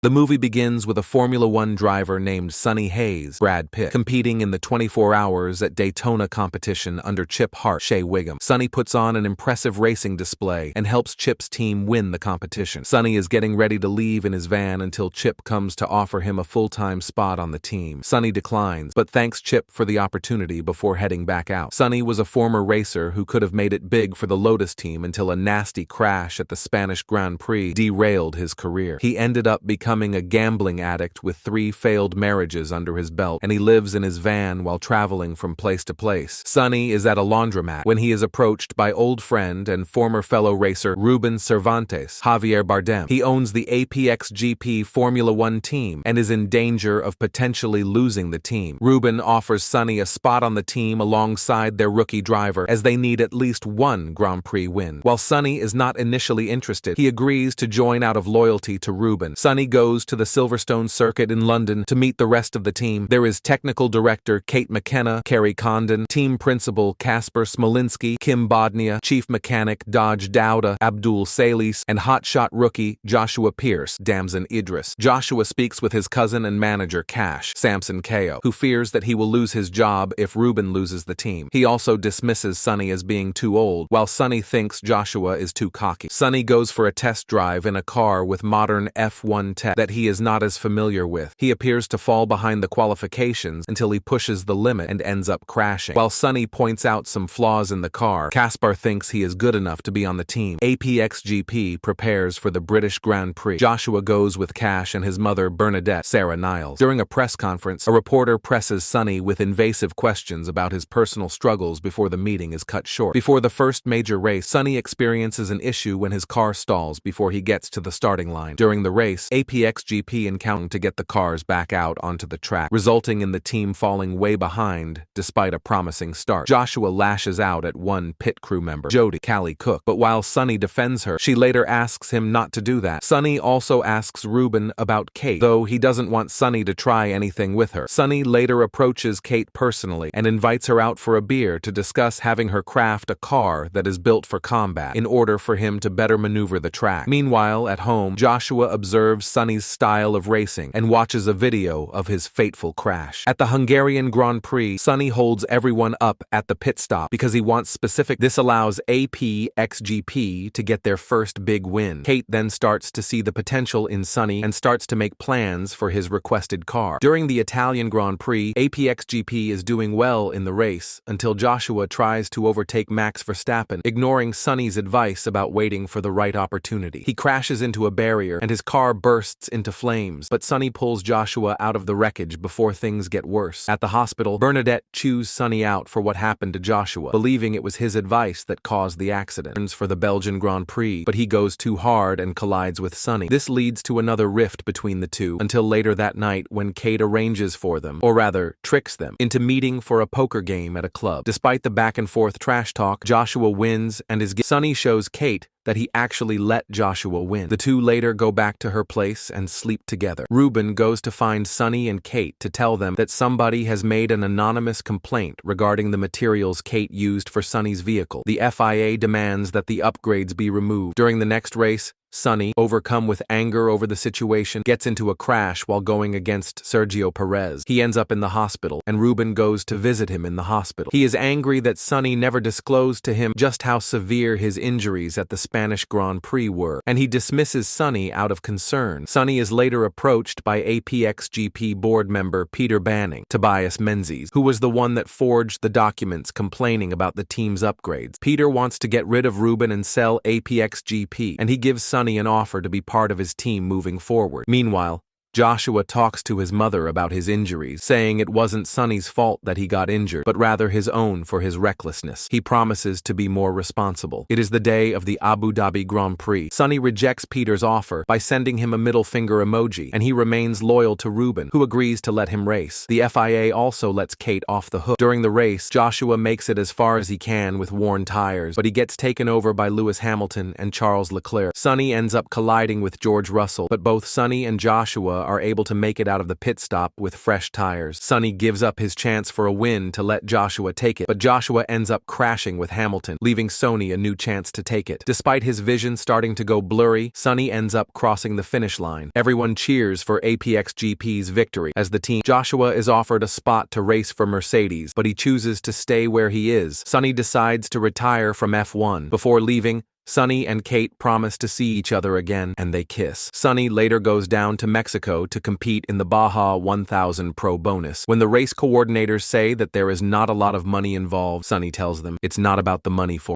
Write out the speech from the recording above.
The movie begins with a Formula One driver named Sonny Hayes, Brad Pitt, competing in the 24 Hours at Daytona competition under Chip Hart, Shea Wiggum. Sonny puts on an impressive racing display and helps Chip's team win the competition. Sonny is getting ready to leave in his van until Chip comes to offer him a full-time spot on the team. Sonny declines, but thanks Chip for the opportunity before heading back out. Sonny was a former racer who could have made it big for the Lotus team until a nasty crash at the Spanish Grand Prix derailed his career. He ended up becoming a gambling addict with 3 failed marriages under his belt, and he lives in his van while traveling from place to place. Sonny is at a laundromat when he is approached by old friend and former fellow racer Ruben Cervantes, Javier Bardem. He owns the APXGP Formula One team and is in danger of potentially losing the team. Ruben offers Sonny a spot on the team alongside their rookie driver as they need at least 1 Grand Prix win. While Sonny is not initially interested, he agrees to join out of loyalty to Ruben. Sonny goes to the Silverstone circuit in London to meet the rest of the team. There is technical director Kate McKenna, Kerry Condon, team principal Casper Smolinski, Kim Bodnia, chief mechanic Dodge Dowda, Abdul Salis, and hotshot rookie Joshua Pierce, Damson Idris. Joshua speaks with his cousin and manager Cash, Samson Kao, who fears that he will lose his job if Ruben loses the team. He also dismisses Sonny as being too old, while Sonny thinks Joshua is too cocky. Sonny goes for a test drive in a car with modern F1 tech that he is not as familiar with. He appears to fall behind the qualifications until he pushes the limit and ends up crashing. While Sonny points out some flaws in the car, Caspar thinks he is good enough to be on the team. APXGP prepares for the British Grand Prix. Joshua goes with Cash and his mother Bernadette, Sarah Niles. During a press conference, a reporter presses Sonny with invasive questions about his personal struggles before the meeting is cut short. Before the first major race, Sonny experiences an issue when his car stalls before he gets to the starting line. During the race, APXGP encounter to get the cars back out onto the track, resulting in the team falling way behind despite a promising start. Joshua lashes out at one pit crew member, Jody Callie Cook, but while Sonny defends her, she later asks him not to do that. Sonny also asks Ruben about Kate, though he doesn't want Sonny to try anything with her. Sonny later approaches Kate personally and invites her out for a beer to discuss having her craft a car that is built for combat in order for him to better maneuver the track. Meanwhile, at home, Joshua observes Sonny's style of racing and watches a video of his fateful crash. At the Hungarian Grand Prix, Sonny holds everyone up at the pit stop because he wants specific. This allows APXGP to get their first big win. Kate then starts to see the potential in Sonny and starts to make plans for his requested car. During the Italian Grand Prix, APXGP is doing well in the race until Joshua tries to overtake Max Verstappen, ignoring Sonny's advice about waiting for the right opportunity. He crashes into a barrier and his car bursts into flames, but Sonny pulls Joshua out of the wreckage before things get worse. At the hospital, Bernadette chews Sonny out for what happened to Joshua, believing it was his advice that caused the accident. For the Belgian Grand Prix, but he goes too hard and collides with Sonny. This leads to another rift between the two until later that night when Kate arranges for them, or rather, tricks them, into meeting for a poker game at a club. Despite the back-and-forth trash talk, Joshua wins and is Sonny shows Kate that he actually let Joshua win. The two later go back to her place and sleep together. Ruben goes to find Sonny and Kate to tell them that somebody has made an anonymous complaint regarding the materials Kate used for Sonny's vehicle. The FIA demands that the upgrades be removed. During the next race, Sonny, overcome with anger over the situation, gets into a crash while going against Sergio Perez. He ends up in the hospital, and Ruben goes to visit him in the hospital. He is angry that Sonny never disclosed to him just how severe his injuries at the Spanish Grand Prix were, and he dismisses Sonny out of concern. Sonny is later approached by APXGP board member Peter Banning, Tobias Menzies, who was the one that forged the documents complaining about the team's upgrades. Peter wants to get rid of Ruben and sell APXGP, and he gives Sonny an offer to be part of his team moving forward. Meanwhile, Joshua talks to his mother about his injuries, saying it wasn't Sonny's fault that he got injured, but rather his own for his recklessness. He promises to be more responsible. It is the day of the Abu Dhabi Grand Prix. Sonny rejects Peter's offer by sending him a middle finger emoji, and he remains loyal to Ruben, who agrees to let him race. The FIA also lets Kate off the hook. During the race, Joshua makes it as far as he can with worn tires, but he gets taken over by Lewis Hamilton and Charles Leclerc. Sonny ends up colliding with George Russell, but both Sonny and Joshua Joshua are able to make it out of the pit stop with fresh tires. Sonny gives up his chance for a win to let Joshua take it, but Joshua ends up crashing with Hamilton, leaving Sonny a new chance to take it. Despite his vision starting to go blurry, Sonny ends up crossing the finish line. Everyone cheers for APXGP's victory. As the team, Joshua is offered a spot to race for Mercedes, but he chooses to stay where he is. Sonny decides to retire from F1. Before leaving, Sonny and Kate promise to see each other again, and they kiss. Sonny later goes down to Mexico to compete in the Baja 1000 Pro Bonus. When the race coordinators say that there is not a lot of money involved, Sonny tells them it's not about the money for